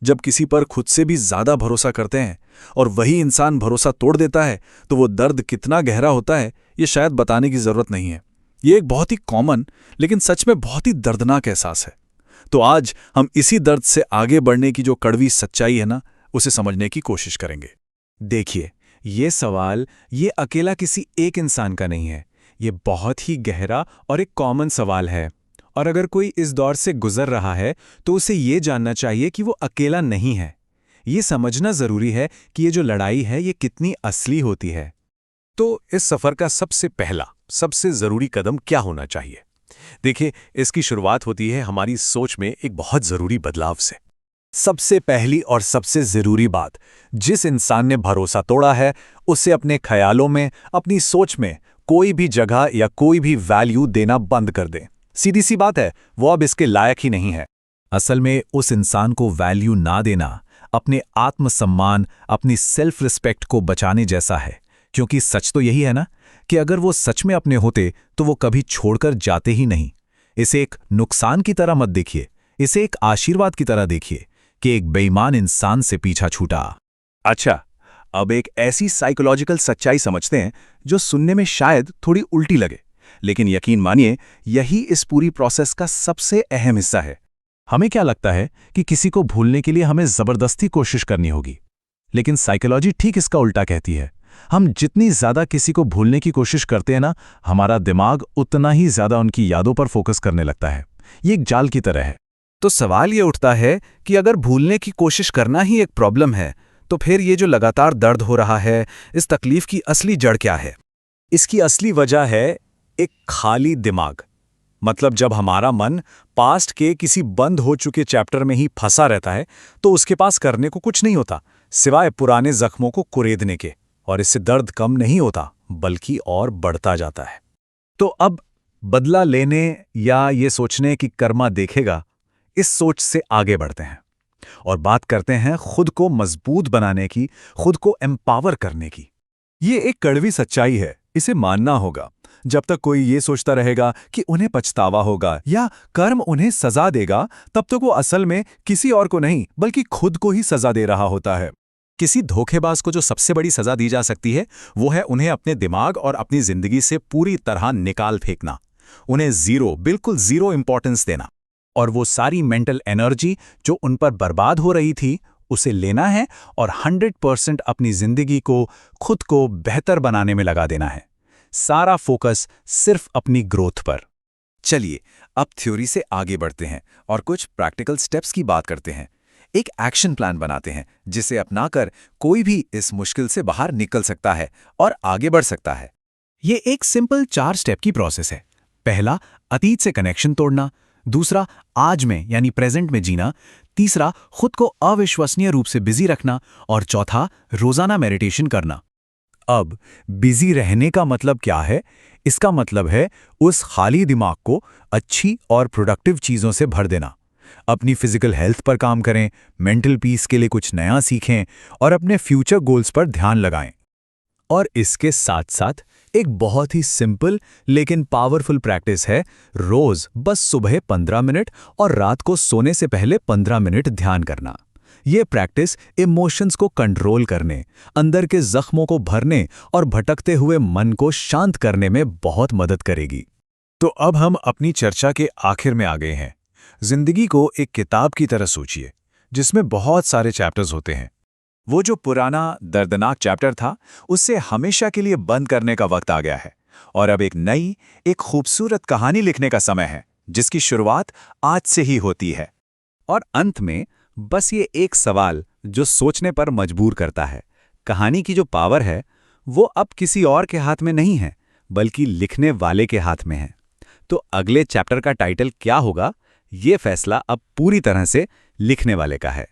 जब किसी पर खुद से भी ज्यादा भरोसा करते हैं और वही इंसान भरोसा तोड़ देता है तो वो दर्द कितना गहरा होता है ये शायद बताने की जरूरत नहीं है। ये एक बहुत ही कॉमन लेकिन सच में बहुत ही दर्दनाक एहसास है। तो आज हम इसी दर्द से आगे बढ़ने की जो कड़वी सच्चाई है ना, उसे समझने की कोशिश करेंगे। देखिए, ये सवाल ये अकेला किसी एक इंसान का नहीं है। ये बहुत ही गहरा और एक कॉमन सवाल है। और अगर कोई इस दौर से गुजर रहा है तो उसे ये जानना चाहिए कि वो अकेला नहीं है। ये समझना जरूरी है कि ये जो लड़ाई है ये कितनी असली होती है। तो इस सफर का सबसे पहला, सबसे जरूरी कदम क्या होना चाहिए? देखिए, इसकी शुरुआत होती है हमारी सोच में एक बहुत जरूरी बदलाव से। सबसे पहली और सबसे जरूरी बात, जिस इंसान ने भरोसा तोड़ा है उसे अपने ख्यालों में, अपनी सोच में कोई भी जगह या कोई भी वैल्यू देना बंद कर दें। सीधी सी बात है, वो अब इसके लायक ही नहीं है। असल में उस इंसान को वैल्यू ना देना अपने आत्मसम्मान, अपनी सेल्फ रिस्पेक्ट को बचाने जैसा है। क्योंकि सच तो यही है ना कि अगर वो सच में अपने होते तो वो कभी छोड़कर जाते ही नहीं। इसे एक नुकसान की तरह मत देखिए, इसे एक आशीर्वाद की तरह देखिए कि एक बेईमान इंसान से पीछा छूटा। अच्छा, अब एक ऐसी साइकोलॉजिकल सच्चाई समझते हैं जो सुनने में शायद थोड़ी उल्टी लगे, लेकिन यकीन मानिए यही इस पूरी प्रोसेस का सबसे अहम हिस्सा है। हमें क्या लगता है कि किसी को भूलने के लिए हमें जबरदस्ती कोशिश करनी होगी, लेकिन साइकोलॉजी ठीक इसका उल्टा कहती है। हम जितनी ज्यादा किसी को भूलने की कोशिश करते हैं ना, हमारा दिमाग उतना ही ज्यादा उनकी यादों पर फोकस करने लगता है। ये एक जाल की तरह है। तो सवाल ये उठता है कि अगर भूलने की कोशिश करना ही एक प्रॉब्लम है, तो फिर ये जो लगातार दर्द हो रहा है, इस तकलीफ की असली जड़ क्या है? इसकी असली वजह है एक खाली दिमाग। मतलब जब हमारा मन पास्ट के किसी बंद हो चुके चैप्टर में ही फंसा रहता है तो उसके पास करने को कुछ नहीं होता सिवाय पुराने जख्मों को कुरेदने के, और इससे दर्द कम नहीं होता बल्कि और बढ़ता जाता है। तो अब बदला लेने या ये सोचने कि कर्मा देखेगा, इस सोच से आगे बढ़ते हैं और बात करते हैं खुद को मजबूत बनाने की, खुद को एम्पावर करने की। ये एक कड़वी सच्चाई है, इसे मानना होगा। जब तक कोई ये सोचता रहेगा कि उन्हें पछतावा होगा या कर्म उन्हें सजा देगा, तब तक वो असल में किसी और को नहीं बल्कि खुद को ही सजा दे रहा होता है। किसी धोखेबाज को जो सबसे बड़ी सजा दी जा सकती है वो है उन्हें अपने दिमाग और अपनी जिंदगी से पूरी तरह निकाल फेंकना, उन्हें बिल्कुल जीरो इंपॉर्टेंस देना, और वो सारी मेंटल एनर्जी जो उन पर बर्बाद हो रही थी उसे लेना है और 100% अपनी जिंदगी को, खुद को बेहतर बनाने में लगा देना है। सारा फोकस सिर्फ अपनी ग्रोथ पर। चलिए अब थ्योरी से आगे बढ़ते हैं और कुछ प्रैक्टिकल स्टेप्स की बात करते हैं। एक एक्शन प्लान बनाते हैं जिसे अपनाकर कोई भी इस मुश्किल से बाहर निकल सकता है और आगे बढ़ सकता है। ये एक सिंपल 4 स्टेप की प्रोसेस है। पहला, अतीत से कनेक्शन तोड़ना। दूसरा, आज में यानी प्रेजेंट में जीना। तीसरा, खुद को अविश्वसनीय रूप से बिजी रखना। और चौथा, रोजाना मेडिटेशन करना। अब बिजी रहने का मतलब क्या है? इसका मतलब है उस खाली दिमाग को अच्छी और प्रोडक्टिव चीजों से भर देना। अपनी फिजिकल हेल्थ पर काम करें, मेंटल पीस के लिए कुछ नया सीखें और अपने फ्यूचर गोल्स पर ध्यान लगाएं। और इसके साथ साथ एक बहुत ही सिंपल लेकिन पावरफुल प्रैक्टिस है, रोज बस सुबह 15 मिनट और रात को सोने से पहले 15 मिनट ध्यान करना। ये प्रैक्टिस इमोशंस को कंट्रोल करने, अंदर के जख्मों को भरने और भटकते हुए मन को शांत करने में बहुत मदद करेगी। तो अब हम अपनी चर्चा के आखिर में आ गए हैं। जिंदगी को एक किताब की तरह सोचिए जिसमें बहुत सारे चैप्टर्स होते हैं। वो जो पुराना दर्दनाक चैप्टर था उसे हमेशा के लिए बंद करने का वक्त आ गया है और अब एक नई, एक खूबसूरत कहानी लिखने का समय है जिसकी शुरुआत आज से ही होती है। और अंत में बस ये एक सवाल जो सोचने पर मजबूर करता है, कहानी की जो पावर है वो अब किसी और के हाथ में नहीं है बल्कि लिखने वाले के हाथ में है। तो अगले चैप्टर का टाइटल क्या होगा, ये फैसला अब पूरी तरह से लिखने वाले का है।